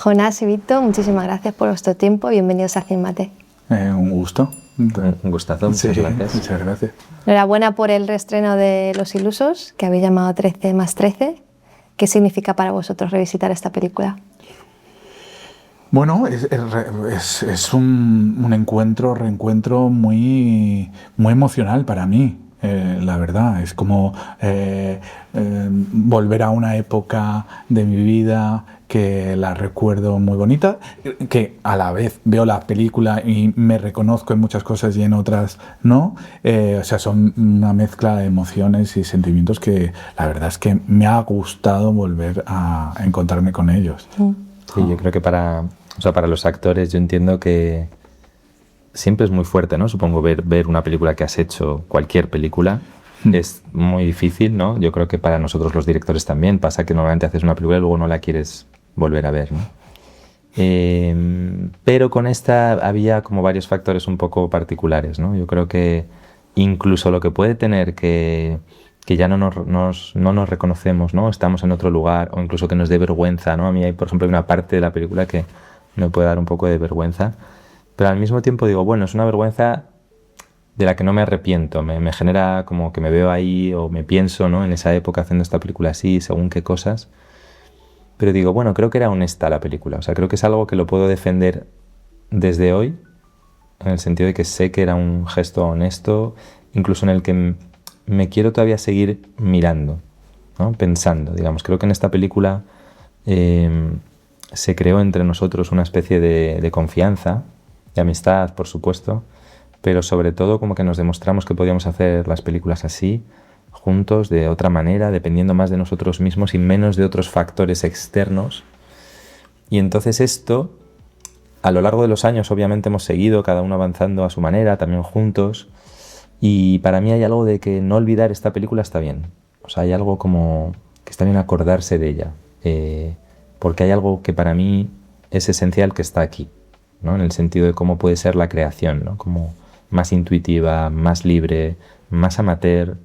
Jonás y Víctor, muchísimas gracias por vuestro tiempo. Bienvenidos a Cinemate. Un gusto. Un gustazo, muchas gracias. Muchas gracias. Enhorabuena por el reestreno de Los Ilusos, que habéis llamado 13 más 13. ¿Qué significa para vosotros revisitar esta película? Bueno, es un reencuentro muy emocional para mí. La verdad, es como volver a una época de mi vida que la recuerdo muy bonita, que a la vez veo la película y me reconozco en muchas cosas y en otras no. O sea, son una mezcla de emociones y sentimientos que la verdad es que me ha gustado volver a encontrarme con ellos. Sí, yo creo que para los actores yo entiendo que siempre es muy fuerte, ¿no? Supongo ver una película que has hecho, cualquier película, es muy difícil, ¿no? Yo creo que para nosotros los directores también pasa que normalmente haces una película y luego no la quieres volver a ver, ¿no? Pero con esta había como varios factores un poco particulares, ¿no? Yo creo que incluso lo que puede tener que ya no nos reconocemos, ¿no? Estamos en otro lugar, o incluso que nos dé vergüenza, ¿no? A mí hay, por ejemplo, una parte de la película que me puede dar un poco de vergüenza, pero al mismo tiempo digo, bueno, es una vergüenza de la que no me arrepiento, me genera como que me veo ahí o me pienso, ¿no? En esa época haciendo esta película así, según qué cosas, pero digo, bueno, creo que era honesta la película, o sea, creo que es algo que lo puedo defender desde hoy, en el sentido de que sé que era un gesto honesto, incluso en el que me quiero todavía seguir mirando, ¿no? Pensando, digamos, creo que en esta película se creó entre nosotros una especie de confianza, de amistad, por supuesto, pero sobre todo como que nos demostramos que podíamos hacer las películas así, juntos, de otra manera, dependiendo más de nosotros mismos y menos de otros factores externos. Y entonces esto, a lo largo de los años, obviamente hemos seguido, cada uno avanzando a su manera, también juntos, y para mí hay algo de que no olvidar esta película está bien. O sea, hay algo como que está bien acordarse de ella, porque hay algo que para mí es esencial que está aquí, ¿no? En el sentido de cómo puede ser la creación, ¿no? Como más intuitiva, más libre, más amateur,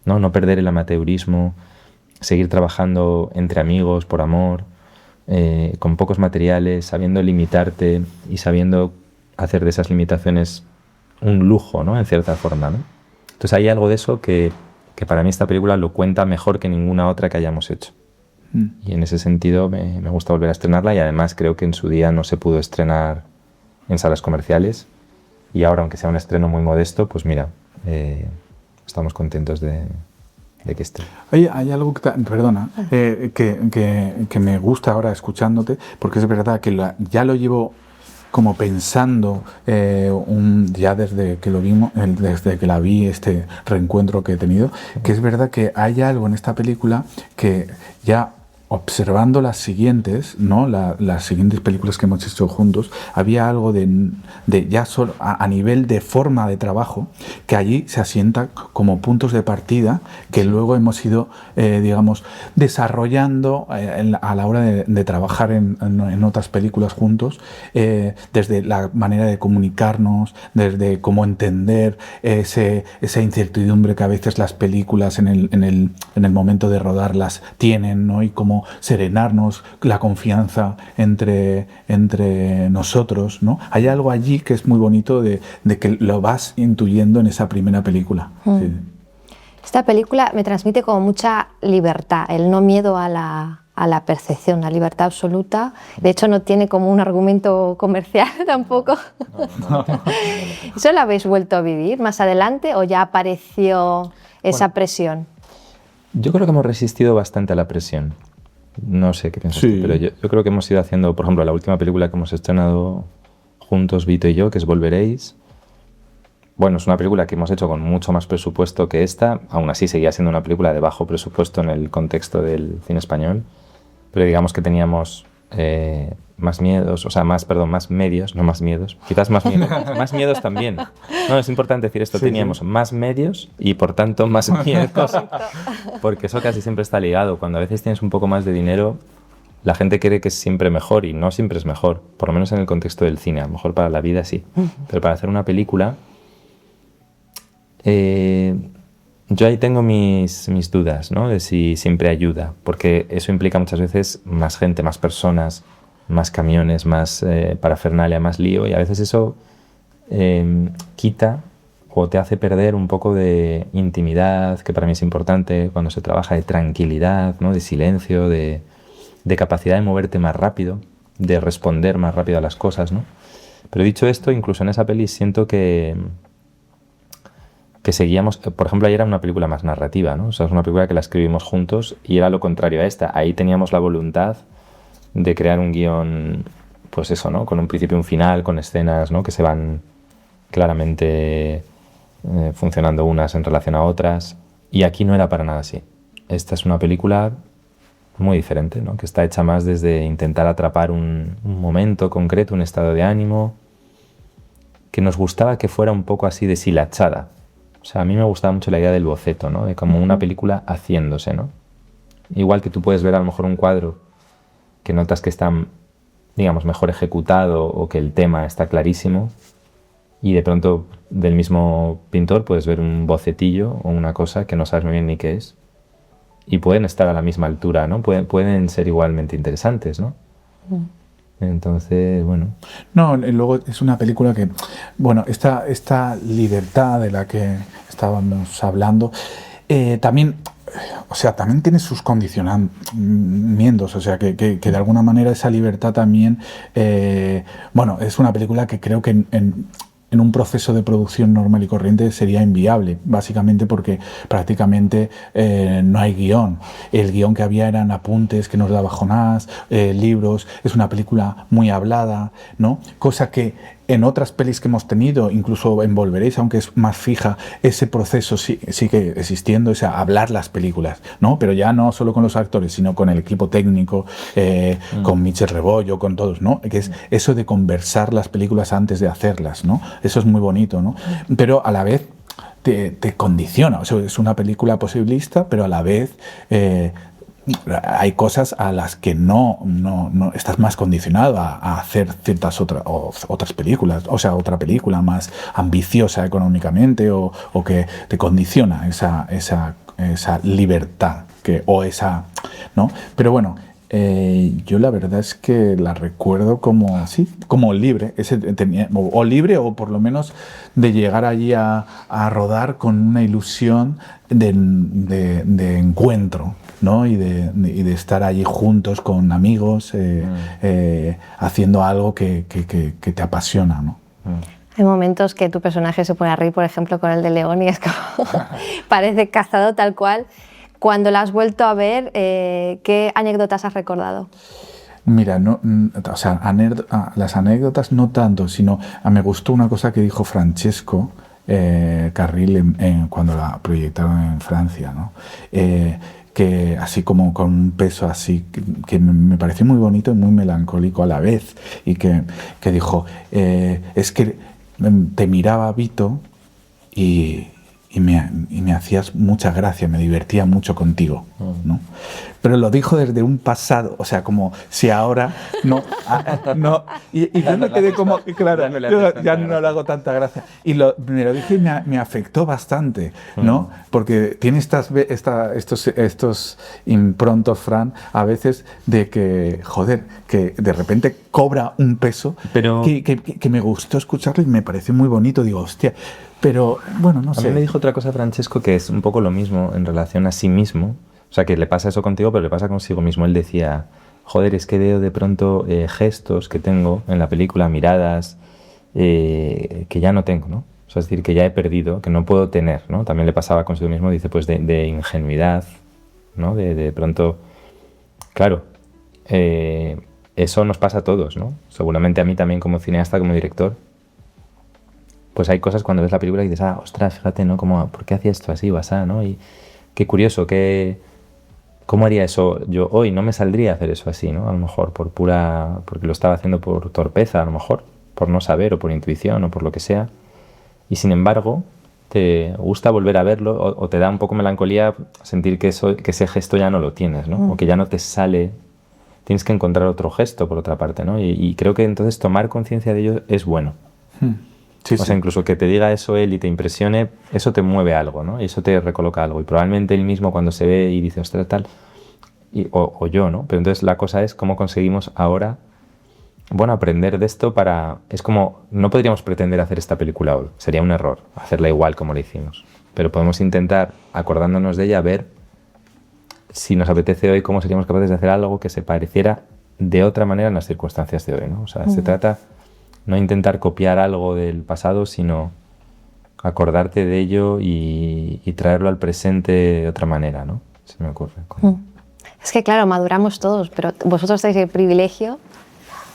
¿no? No perder el amateurismo, seguir trabajando entre amigos, por amor, con pocos materiales, sabiendo limitarte y sabiendo hacer de esas limitaciones un lujo, ¿no? En cierta forma, ¿no? Entonces hay algo de eso que para mí esta película lo cuenta mejor que ninguna otra que hayamos hecho. Y en ese sentido me gusta volver a estrenarla, y además creo que en su día no se pudo estrenar en salas comerciales, y ahora, aunque sea un estreno muy modesto, pues mira, estamos contentos de que esté. Oye, hay algo que me gusta ahora escuchándote, porque es verdad que ya lo llevo como pensando ya desde que lo vimos, desde que la vi, este reencuentro que he tenido, que es verdad que hay algo en esta película que ya observando las siguientes, ¿no? Las siguientes películas que hemos hecho juntos, había algo de ya solo a nivel de forma de trabajo, que allí se asienta como puntos de partida que luego hemos ido, digamos, desarrollando a la hora de trabajar en otras películas juntos, desde la manera de comunicarnos, desde cómo entender esa incertidumbre que a veces las películas en el momento de rodarlas tienen, ¿no? Y cómo serenarnos, la confianza entre nosotros, ¿no? Hay algo allí que es muy bonito de que lo vas intuyendo en esa primera película. Sí. Esta película me transmite como mucha libertad, el no miedo a la percepción, la libertad absoluta. De hecho, no tiene como un argumento comercial tampoco. No. ¿Eso lo habéis vuelto a vivir más adelante o ya apareció esa presión? Yo creo que hemos resistido bastante a la presión. No sé qué piensas tú, pero yo creo que hemos ido haciendo, por ejemplo, la última película que hemos estrenado juntos, Vito y yo, que es Volveréis. Bueno, es una película que hemos hecho con mucho más presupuesto que esta. Aún así seguía siendo una película de bajo presupuesto en el contexto del cine español, pero digamos que teníamos más miedos, o sea, más medios, no más miedos, quizás más miedos, más miedos también. No, es importante decir esto, teníamos más medios y por tanto más miedos, porque eso casi siempre está ligado. Cuando a veces tienes un poco más de dinero, la gente cree que es siempre mejor y no siempre es mejor, por lo menos en el contexto del cine. A lo mejor para la vida sí, pero para hacer una película yo ahí tengo mis dudas, ¿no? De si siempre ayuda, porque eso implica muchas veces más gente, más personas, más camiones, más parafernalia, más lío, y a veces eso quita o te hace perder un poco de intimidad, que para mí es importante cuando se trabaja, de tranquilidad, ¿no? De silencio, de capacidad de moverte más rápido, de responder más rápido a las cosas, ¿no? Pero dicho esto, incluso en esa peli siento que seguíamos, por ejemplo, ayer era una película más narrativa, ¿no? O sea, es una película que la escribimos juntos y era lo contrario a esta. Ahí teníamos la voluntad de crear un guión, pues eso, ¿no? Con un principio y un final, con escenas, ¿no? Que se van claramente funcionando unas en relación a otras. Y aquí no era para nada así. Esta es una película muy diferente, ¿no? Que está hecha más desde intentar atrapar un momento concreto, un estado de ánimo, que nos gustaba que fuera un poco así deshilachada. O sea, a mí me gustaba mucho la idea del boceto, ¿no? De como una película haciéndose, ¿no? Igual que tú puedes ver a lo mejor un cuadro que notas que está, digamos, mejor ejecutado o que el tema está clarísimo, y de pronto del mismo pintor puedes ver un bocetillo o una cosa que no sabes muy bien ni qué es, y pueden estar a la misma altura, ¿no? Pueden ser igualmente interesantes, ¿no? Entonces, bueno. No, luego es una película que, bueno, esta libertad de la que estábamos hablando, también, o sea, también tiene sus condicionamientos, o sea, que de alguna manera esa libertad también, bueno, es una película que creo que en un proceso de producción normal y corriente sería inviable, básicamente porque prácticamente no hay guión. El guión que había eran apuntes que nos daba Jonás, libros. Es una película muy hablada, ¿no? Cosa que en otras pelis que hemos tenido, incluso en Volveréis, aunque es más fija, ese proceso sigue existiendo, o sea, hablar las películas, ¿no? Pero ya no solo con los actores, sino con el equipo técnico, con Michel Rebollo, con todos, ¿no? Que es eso de conversar las películas antes de hacerlas, ¿no? Eso es muy bonito, ¿no? Pero a la vez te condiciona, o sea, es una película posibilista, pero a la vez hay cosas a las que no estás más condicionado a hacer ciertas otras películas, o sea, otra película más ambiciosa económicamente o que te condiciona esa libertad o esa, ¿no? Pero bueno, yo la verdad es que la recuerdo como, sí, como libre, o libre, o por lo menos de llegar allí a rodar con una ilusión de encuentro, ¿no? Y de estar allí juntos con amigos, haciendo algo que te apasiona, ¿no? Hay momentos que tu personaje se pone a reír, por ejemplo, con el de León, y es como parece cazado tal cual. Cuando la has vuelto a ver, ¿qué anécdotas has recordado? Mira, o sea, las anécdotas no tanto, sino me gustó una cosa que dijo Francesco Carril cuando la proyectaron en Francia, ¿no? Que así como con un peso así, que me pareció muy bonito y muy melancólico a la vez, y que dijo, es que te miraba, Vito, y me hacías mucha gracia, me divertía mucho contigo, ¿no? Pero lo dijo desde un pasado, o sea, como si ahora no, y yo me quedé como, claro, ya no le hago tanta gracia. Y me lo dije y me afectó bastante, ¿no? Porque tiene estos improntos, Fran, a veces de que, joder, que de repente cobra un peso, pero que me gustó escucharlo y me pareció muy bonito, digo, hostia. Pero, bueno, no sé. A mí me dijo otra cosa Francesco que es un poco lo mismo en relación a sí mismo. O sea, que le pasa eso contigo, pero le pasa consigo mismo. Él decía, joder, es que veo de pronto gestos que tengo en la película, miradas, que ya no tengo, ¿no? O sea, es decir, que ya he perdido, que no puedo tener, ¿no? También le pasaba consigo mismo, dice, pues de ingenuidad, ¿no? De pronto, claro, eso nos pasa a todos, ¿no? Seguramente a mí también como cineasta, como director, pues hay cosas cuando ves la película y dices, ostras, fíjate, ¿no? Como, ¿por qué hacía esto así o así, ¿no? Y qué curioso, ¿cómo haría eso yo hoy? No me saldría a hacer eso así, ¿no? A lo mejor porque lo estaba haciendo por torpeza, a lo mejor, por no saber o por intuición o por lo que sea. Y sin embargo, te gusta volver a verlo o te da un poco melancolía sentir que ese gesto ya no lo tienes, ¿no? O que ya no te sale, tienes que encontrar otro gesto por otra parte, ¿no? Y creo que entonces tomar conciencia de ello es bueno. Sí, o sea, incluso que te diga eso él y te impresione, eso te mueve algo, ¿no? Y eso te recoloca algo. Y probablemente él mismo cuando se ve y dice, ostras, tal, o yo, ¿no? Pero entonces la cosa es cómo conseguimos ahora bueno, aprender de esto para... Es como, no podríamos pretender hacer esta película hoy, sería un error hacerla igual como la hicimos, pero podemos intentar, acordándonos de ella, ver si nos apetece hoy cómo seríamos capaces de hacer algo que se pareciera de otra manera en las circunstancias de hoy, ¿no? O sea, se trata no intentar copiar algo del pasado, sino acordarte de ello y traerlo al presente de otra manera, ¿no? Se me ocurre. Es que claro, maduramos todos, pero vosotros tenéis el privilegio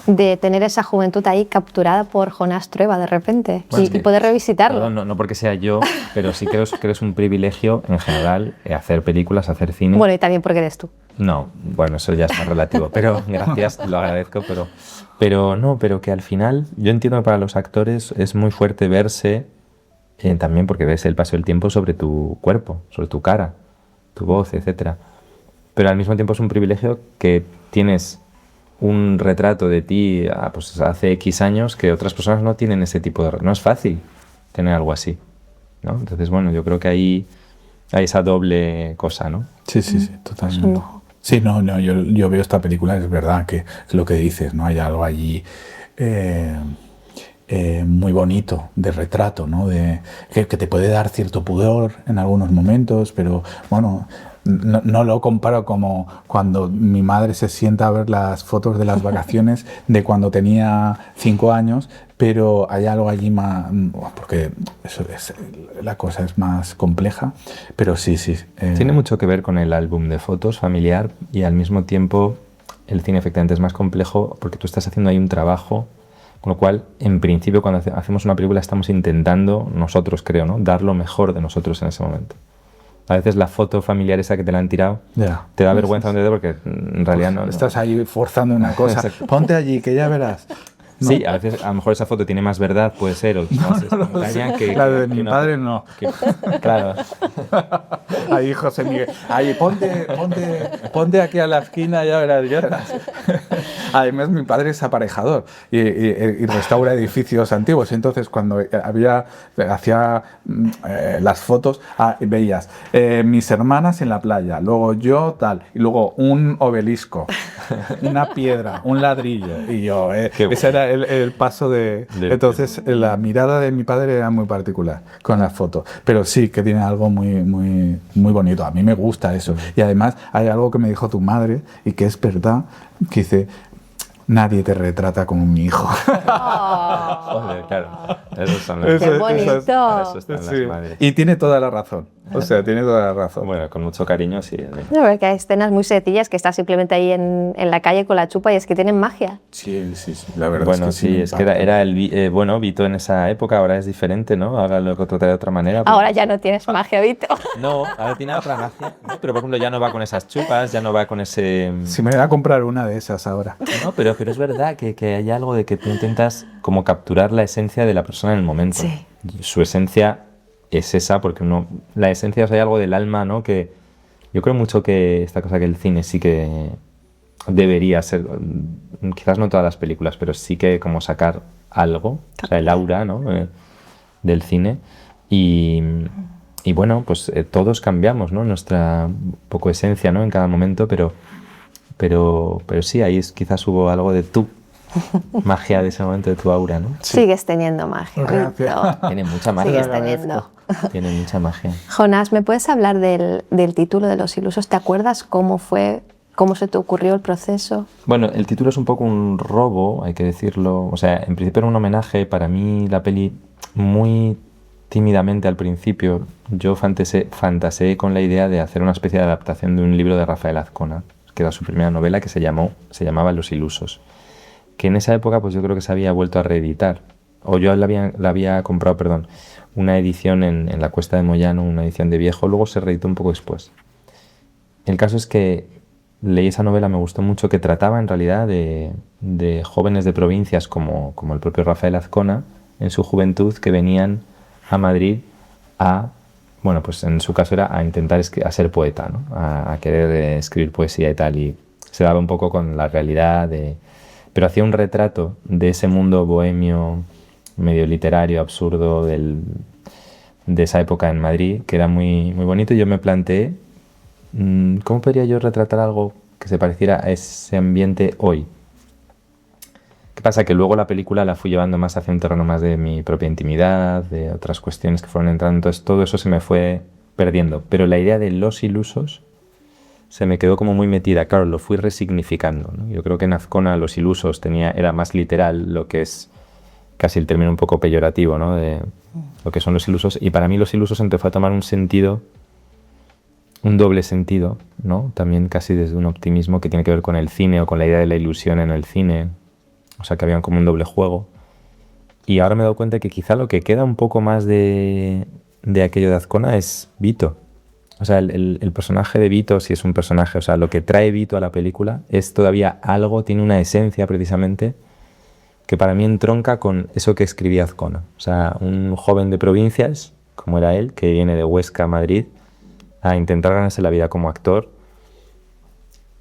de tener esa juventud ahí capturada por Jonás Trueba de repente, Bueno, y poder revisitarlo. Perdón, no porque sea yo, pero sí creo que es un privilegio en general hacer películas, hacer cine. Bueno, y también porque eres tú. No, bueno, eso ya es más relativo, pero gracias, lo agradezco, pero que al final yo entiendo que para los actores es muy fuerte verse, también porque ves el paso del tiempo sobre tu cuerpo, sobre tu cara, tu voz, etcétera. Pero al mismo tiempo es un privilegio que tienes un retrato de ti pues hace X años que otras personas no tienen ese tipo de... No es fácil tener algo así, ¿no? Entonces, bueno, yo creo que ahí hay esa doble cosa, ¿no? Sí, totalmente. Sí, no, yo veo esta película, es verdad que es lo que dices, ¿no? Hay algo allí muy bonito de retrato, ¿no? Que te puede dar cierto pudor en algunos momentos, pero bueno, no lo comparo como cuando mi madre se sienta a ver las fotos de las vacaciones de cuando tenía 5 años, pero hay algo allí más, porque la cosa es más compleja, pero sí. Tiene mucho que ver con el álbum de fotos familiar y al mismo tiempo el cine efectivamente es más complejo porque tú estás haciendo ahí un trabajo, con lo cual en principio cuando hacemos una película estamos intentando, nosotros creo, ¿no?, dar lo mejor de nosotros en ese momento. A veces la foto familiar esa que te la han tirado te da vergüenza porque en realidad no... Estás ahí forzando una cosa. Ponte allí, que ya verás. ¿No? Sí, a veces a lo mejor esa foto tiene más verdad, puede ser, o más espontánea que... La de mi padre no. Claro. Ahí José Miguel, ahí ponte aquí a la esquina, ya verás. Además mi padre es aparejador y restaura edificios antiguos, entonces cuando hacía las fotos veías mis hermanas en la playa, luego yo tal, y luego un obelisco, una piedra, un ladrillo, y yo, ese era el paso entonces la mirada de mi padre era muy particular con las fotos, pero sí que tiene algo muy, muy, muy bonito. A mí me gusta eso. Y además hay algo que me dijo tu madre y que es verdad, que dice: nadie te retrata como mi hijo. Oh. Joder, claro. Esos son los... ¡Qué bonito! Eso están las madres. Y tiene toda la razón. O sea, tiene toda la razón. Bueno, con mucho cariño, sí. No, porque hay escenas muy sencillas que estás simplemente ahí en la calle con la chupa y es que tienen magia. Sí, la verdad bueno, es que sí. Es que era el... bueno, Vito en esa época ahora es diferente, ¿no? Ahora lo trata de otra manera. Ahora ya no tienes magia, Vito. No, ahora tiene otra magia. ¿No? Pero, por ejemplo, ya no va con esas chupas, ya no va con ese... Si me voy a comprar una de esas ahora. No, pero es verdad que hay algo de que tú intentas como capturar la esencia de la persona en el momento. Sí. Su esencia es esa, porque la esencia, o sea, hay algo del alma, ¿no? Que yo creo mucho que esta cosa que el cine sí que debería ser, quizás no todas las películas, pero sí que como sacar algo, o sea, el aura, ¿no?, del cine. Y bueno, pues todos cambiamos, ¿no?, nuestra poco esencia, ¿no?, en cada momento, pero sí, ahí quizás hubo algo de tu magia de ese momento, de tu aura, ¿no? Sí. Sigues teniendo magia, Vito. Tiene mucha magia. Sigues teniendo. Tiene mucha magia. Jonás, ¿me puedes hablar del título de Los Ilusos? ¿Te acuerdas cómo fue? ¿Cómo se te ocurrió el proceso? Bueno, el título es un poco un robo, hay que decirlo. O sea, en principio era un homenaje. Para mí la peli, muy tímidamente al principio, yo fantaseé con la idea de hacer una especie de adaptación de un libro de Rafael Azcona, que era su primera novela, que se llamaba Los Ilusos, que en esa época pues yo creo que se había vuelto a reeditar, o yo la había comprado, perdón, una edición en la Cuesta de Moyano, una edición de viejo, luego se reeditó un poco después. El caso es que leí esa novela, me gustó mucho, que trataba en realidad de jóvenes de provincias como el propio Rafael Azcona, en su juventud, que venían a Madrid bueno, pues en su caso era a intentar a ser poeta, ¿no?, a querer escribir poesía y tal, y se daba un poco con la realidad pero hacía un retrato de ese mundo bohemio, medio literario, absurdo de esa época en Madrid, que era muy, muy bonito. Y yo me planteé, ¿cómo podría yo retratar algo que se pareciera a ese ambiente hoy? ¿Qué pasa? Que luego la película la fui llevando más hacia un terreno más de mi propia intimidad, de otras cuestiones que fueron entrando, entonces todo eso se me fue perdiendo. Pero la idea de los ilusos se me quedó como muy metida. Claro, lo fui resignificando, ¿no? Yo creo que en Azcona los ilusos era más literal, lo que es casi el término un poco peyorativo, ¿no? De lo que son los ilusos. Y para mí los ilusos empezó a tomar un sentido, un doble sentido, ¿no? También casi desde un optimismo que tiene que ver con el cine o con la idea de la ilusión en el cine. O sea, que había como un doble juego. Y ahora me he dado cuenta que quizá lo que queda un poco más de aquello de Azcona es Vito. O sea, el personaje de Vito, si es un personaje, o sea, lo que trae Vito a la película es todavía algo, tiene una esencia precisamente que para mí entronca con eso que escribía Azcona. O sea, un joven de provincias, como era él, que viene de Huesca a Madrid, a intentar ganarse la vida como actor.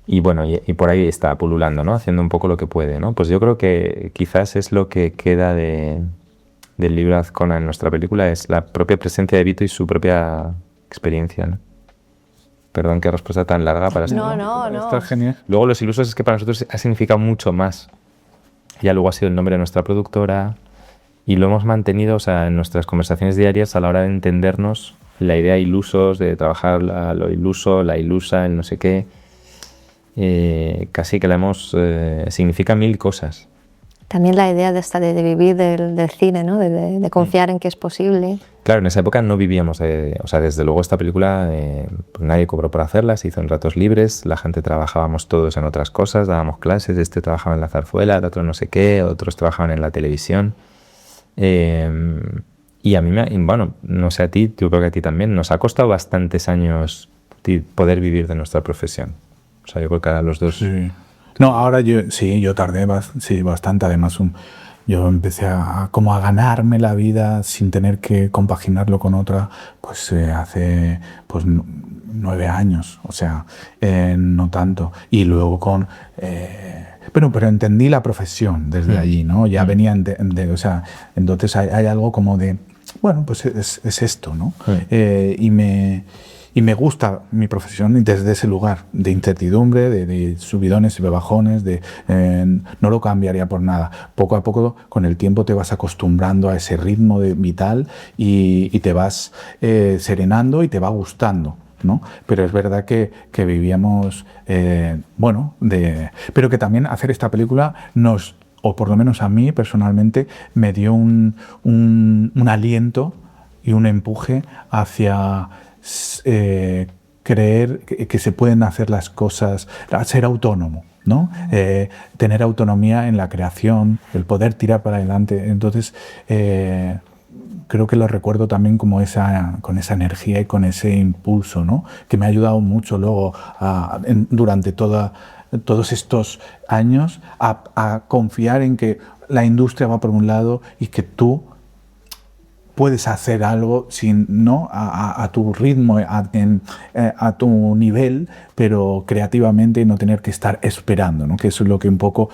Y bueno, y por ahí está pululando, ¿no? Haciendo un poco lo que puede, ¿no? Pues yo creo que quizás es lo que queda del libro de Azcona en nuestra película, es la propia presencia de Vito y su propia experiencia, ¿no? Perdón, qué respuesta tan larga para esto. No. Está genial. Luego los ilusos es que para nosotros ha significado mucho más. Ya luego ha sido el nombre de nuestra productora y lo hemos mantenido, o sea, en nuestras conversaciones diarias a la hora de entendernos la idea de ilusos, de trabajar lo iluso, la ilusa, el no sé qué. Casi que la hemos... significa 1000 cosas. También la idea de vivir del cine, ¿no? De confiar en que es posible. Claro, en esa época no vivíamos, o sea, desde luego esta película pues nadie cobró por hacerla, se hizo en ratos libres, la gente trabajábamos todos en otras cosas, dábamos clases, este trabajaba en la zarzuela, el otro no sé qué, otros trabajaban en la televisión. Y a mí, bueno, no sé a ti, yo creo que a ti también, nos ha costado bastantes años poder vivir de nuestra profesión. O sea, yo creo que a los dos... Sí. No, ahora yo tardé bastante. Además, yo empecé como a ganarme la vida sin tener que compaginarlo con otra, pues hace 9 años, o sea, no tanto. Y luego pero entendí la profesión desde allí, ¿no? Ya venía o sea, entonces hay algo como de, bueno, pues es esto, ¿no? Y me gusta mi profesión desde ese lugar de incertidumbre, de subidones y bajones, no lo cambiaría por nada. Poco a poco, con el tiempo, te vas acostumbrando a ese ritmo vital y te vas serenando y te va gustando, ¿no? Pero es verdad que vivíamos, pero que también hacer esta película o por lo menos a mí personalmente, me dio un aliento y un empuje hacia... creer que se pueden hacer las cosas, ser autónomo, ¿no? Tener autonomía en la creación, el poder tirar para adelante. Entonces, creo que lo recuerdo también como con esa energía y con ese impulso, ¿no? Que me ha ayudado mucho luego durante todos estos años a confiar en que la industria va por un lado y que tú puedes hacer algo ¿no? a tu ritmo, a tu nivel, pero creativamente, y no tener que estar esperando, ¿no? Que eso es lo que un poco,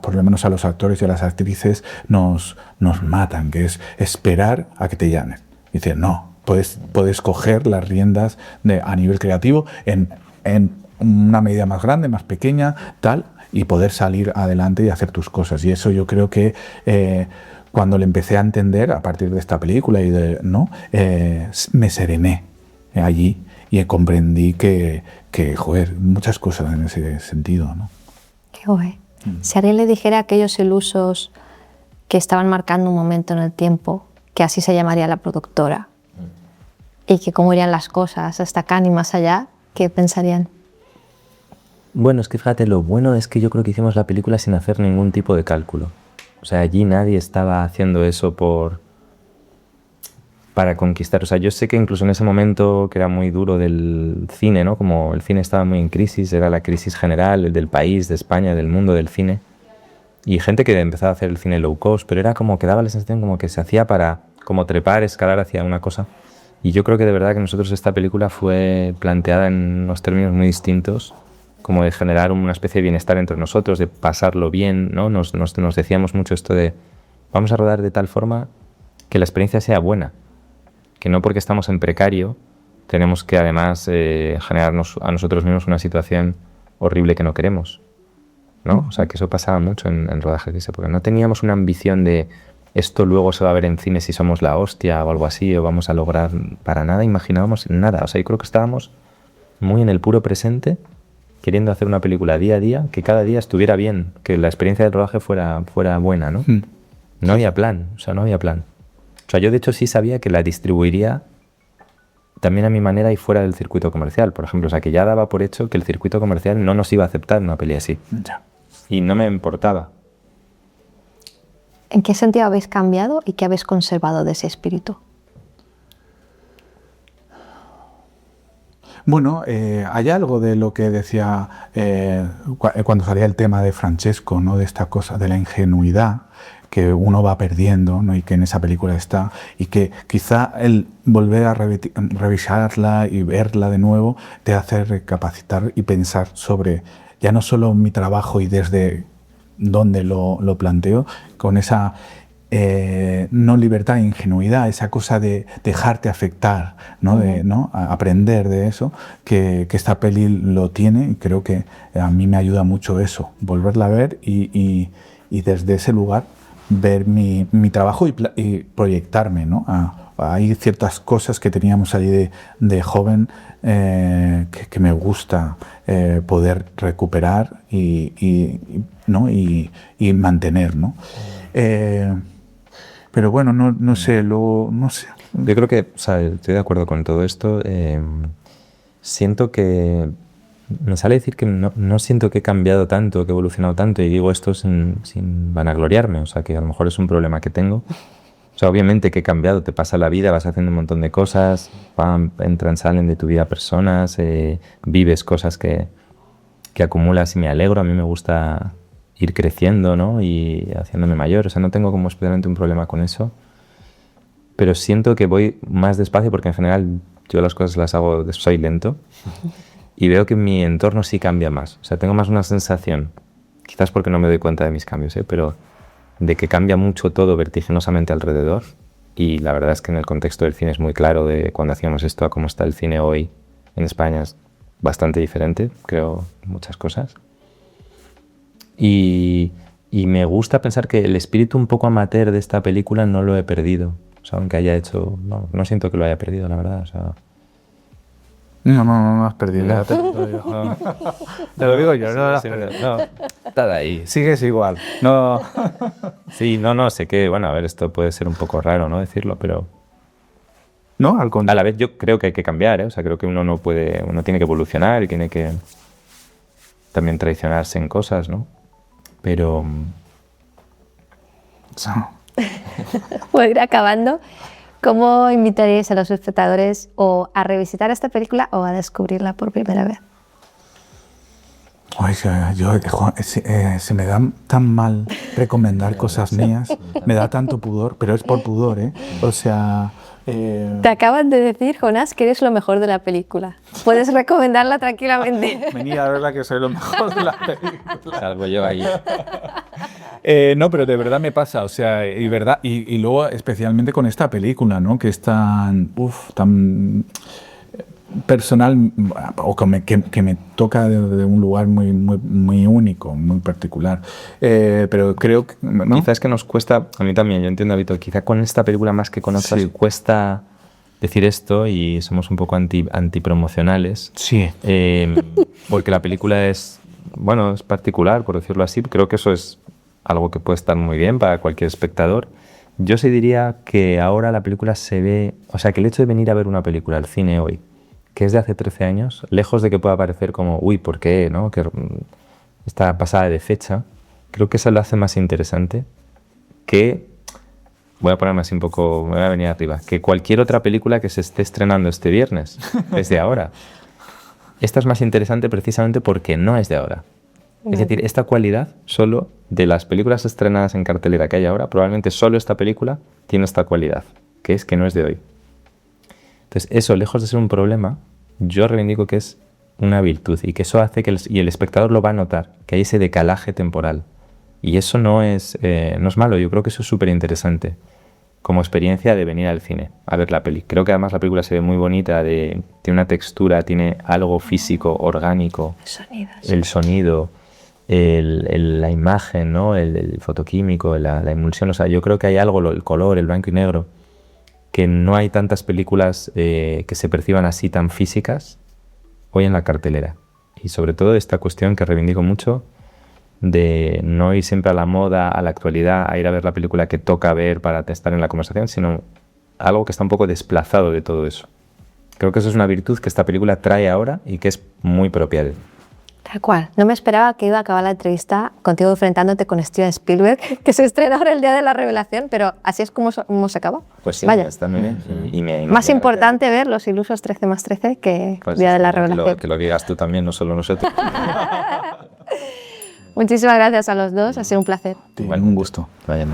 por lo menos a los actores y a las actrices, nos matan, que es esperar a que te llamen. Y decir, no, puedes coger las riendas a nivel creativo en una medida más grande, más pequeña, tal, y poder salir adelante y hacer tus cosas. Y eso yo creo que... cuando le empecé a entender a partir de esta película me serené allí y comprendí que muchas cosas en ese sentido, ¿no? Qué guay. Si alguien le dijera a aquellos ilusos que estaban marcando un momento en el tiempo, que así se llamaría la productora, y que cómo irían las cosas hasta acá ni más allá, ¿qué pensarían? Bueno, es que fíjate, lo bueno es que yo creo que hicimos la película sin hacer ningún tipo de cálculo. O sea, allí nadie estaba haciendo eso para conquistar. O sea, yo sé que incluso en ese momento que era muy duro del cine, ¿no? Como el cine estaba muy en crisis, era la crisis general del país, de España, del mundo del cine. Y gente que empezaba a hacer el cine low cost, pero era como que daba la sensación como que se hacía para como trepar, escalar hacia una cosa. Y yo creo que de verdad que nosotros esta película fue planteada en unos términos muy distintos, como de generar una especie de bienestar entre nosotros, de pasarlo bien, ¿no? Nos decíamos mucho esto de vamos a rodar de tal forma que la experiencia sea buena, que no porque estamos en precario tenemos que además generarnos a nosotros mismos una situación horrible que no queremos. ¿no? O sea, que eso pasaba mucho en rodajes de esa época. No teníamos una ambición de esto luego se va a ver en cine si somos la hostia o algo así, o vamos a lograr, para nada imaginábamos nada. O sea, yo creo que estábamos muy en el puro presente, queriendo hacer una película día a día, que cada día estuviera bien, que la experiencia del rodaje fuera buena, ¿no? No había plan, o sea, no había plan. O sea, yo de hecho sí sabía que la distribuiría también a mi manera y fuera del circuito comercial, por ejemplo. O sea, que ya daba por hecho que el circuito comercial no nos iba a aceptar una peli así. Ya. Y no me importaba. ¿En qué sentido habéis cambiado y qué habéis conservado de ese espíritu? Bueno, hay algo de lo que decía cuando salía el tema de Francesco, ¿no? De esta cosa de la ingenuidad que uno va perdiendo, ¿no? Y que en esa película está, y que quizá el volver a revisarla y verla de nuevo te hace recapacitar y pensar sobre ya no solo mi trabajo y desde dónde lo planteo, con esa no libertad e ingenuidad, esa cosa de dejarte afectar, ¿no? De, ¿no? Aprender de eso, que esta peli lo tiene, y creo que a mí me ayuda mucho eso, volverla a ver y desde ese lugar ver mi trabajo y proyectarme, ¿no? Hay ciertas cosas que teníamos allí de joven que me gusta poder recuperar ¿no? y mantener, ¿no? Pero bueno, no sé, no sé. Yo creo que, o sea, estoy de acuerdo con todo esto. Siento que me sale decir que no siento que he cambiado tanto, que he evolucionado tanto, y digo esto sin vanagloriarme, o sea, que a lo mejor es un problema que tengo. O sea, obviamente que he cambiado, te pasa la vida, vas haciendo un montón de cosas, entran, salen de tu vida personas, vives cosas que acumulas y me alegro. A mí me gusta ir creciendo, ¿no? Y haciéndome mayor. O sea, no tengo como especialmente un problema con eso. Pero siento que voy más despacio porque en general yo las cosas las hago, soy lento. Y veo que mi entorno sí cambia más. O sea, tengo más una sensación, quizás porque no me doy cuenta de mis cambios, pero de que cambia mucho todo vertiginosamente alrededor. Y la verdad es que en el contexto del cine es muy claro de cuando hacíamos esto a cómo está el cine hoy en España. Es bastante diferente, creo, muchas cosas. Y me gusta pensar que el espíritu un poco amateur de esta película no lo he perdido. O sea, aunque haya hecho... No siento que lo haya perdido, la verdad. O sea, No has perdido. Te lo digo yo, no. está de ahí. Sigues igual. No. Sí, no sé qué. Bueno, a ver, esto puede ser un poco raro, ¿no? Decirlo, pero... No, al contrario. A la vez yo creo que hay que cambiar, ¿eh? O sea, creo que uno tiene que evolucionar y tiene que también traicionarse en cosas, ¿no? Pero... Por ir acabando, ¿cómo invitaríais a los espectadores o a revisitar esta película o a descubrirla por primera vez? Oiga, se me da tan mal recomendar cosas mías, me da tanto pudor, pero es por pudor, ¿eh? O sea... Te acaban de decir, Jonás, que eres lo mejor de la película. Puedes recomendarla tranquilamente. Venid a verla, que soy lo mejor de la película. Salgo yo ahí. No, pero de verdad me pasa, o sea, y luego especialmente con esta película, ¿no? Que es tan personal, o que me toca de un lugar muy único, muy particular. Pero creo que... ¿no? Quizás que nos cuesta, a mí también, yo entiendo, Víctor, quizá con esta película más que con otras cuesta decir esto y somos un poco antipromocionales. Sí. Porque la película es particular, por decirlo así. Creo que eso es algo que puede estar muy bien para cualquier espectador. Yo sí diría que ahora la película se ve... O sea, que el hecho de venir a ver una película al cine hoy, que es de hace 13 años, lejos de que pueda parecer como, uy, ¿por qué? ¿No? Que está pasada de fecha, creo que eso lo hace más interesante que, voy a ponerme así un poco, me voy a venir arriba, que cualquier otra película que se esté estrenando este viernes, desde ahora. Esta es más interesante precisamente porque no es de ahora. Es decir, esta cualidad solo de las películas estrenadas en cartelera que hay ahora, probablemente solo esta película tiene esta cualidad, que es que no es de hoy. Entonces, eso, lejos de ser un problema, yo reivindico que es una virtud y que eso hace que el espectador lo va a notar, que hay ese decalaje temporal. Y eso no es malo, yo creo que eso es súper interesante como experiencia de venir al cine a ver la peli. Creo que además la película se ve muy bonita, tiene una textura, tiene algo físico, orgánico, Sonidos. el sonido, la imagen, ¿no? El fotoquímico, la emulsión. O sea, yo creo que hay algo, el color, el blanco y negro, que no hay tantas películas que se perciban así tan físicas hoy en la cartelera. Y sobre todo esta cuestión que reivindico mucho de no ir siempre a la moda, a la actualidad, a ir a ver la película que toca ver para estar en la conversación, sino algo que está un poco desplazado de todo eso. Creo que eso es una virtud que esta película trae ahora y que es muy propia de él. Tal cual. No me esperaba que iba a acabar la entrevista contigo enfrentándote con Steven Spielberg, que se estrena ahora el día de la revelación, pero así es como se acaba. Pues sí, vaya. está muy bien. Y Más importante ver Los Ilusos 13+13 que pues día de la revelación. Que lo digas tú también, no solo nosotros. Muchísimas gracias a los dos, ha sido un placer. Sí, un gusto. Vaya.